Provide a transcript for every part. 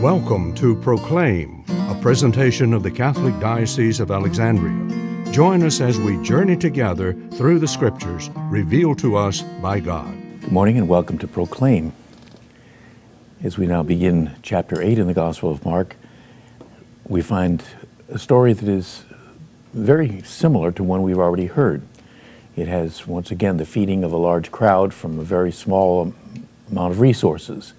Welcome to Proclaim, a presentation of the Catholic Diocese of Alexandria. Join us as we journey together through the Scriptures revealed to us by God. Good morning and welcome to Proclaim. As we now begin chapter 8 in the Gospel of Mark, we find a story that is very similar to one we've already heard. It has, once again, the feeding of a large crowd from a very small amount of resources.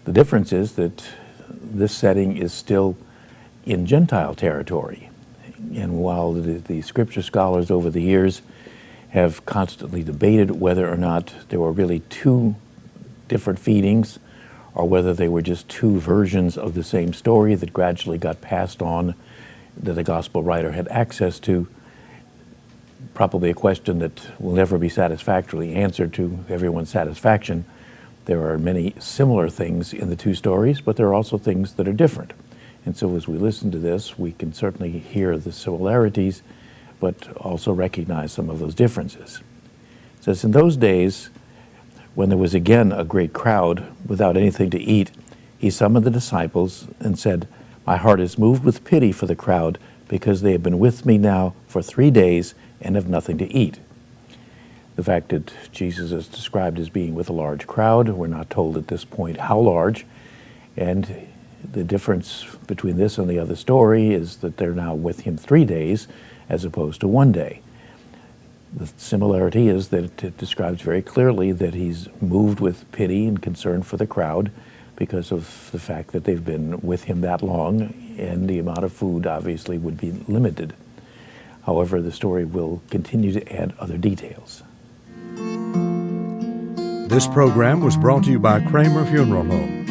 The difference is that this setting is still in Gentile territory. And while the Scripture scholars over the years have constantly debated whether or not there were really two different feedings or whether they were just two versions of the same story that gradually got passed on that the gospel writer had access to, probably a question that will never be satisfactorily answered to everyone's satisfaction. There are many similar things in the two stories, but there are also things that are different. And so as we listen to this, we can certainly hear the similarities, but also recognize some of those differences. It says, in those days, when there was again a great crowd without anything to eat, he summoned the disciples and said, "My heart is moved with pity for the crowd, because they have been with me now for 3 days and have nothing to eat." The fact that Jesus is described as being with a large crowd, we're not told at this point how large, and the difference between this and the other story is that they're now with him 3 days as opposed to 1 day. The similarity is that it describes very clearly that he's moved with pity and concern for the crowd because of the fact that they've been with him that long, and the amount of food obviously would be limited. However, the story will continue to add other details. This program was brought to you by Kramer Funeral Home.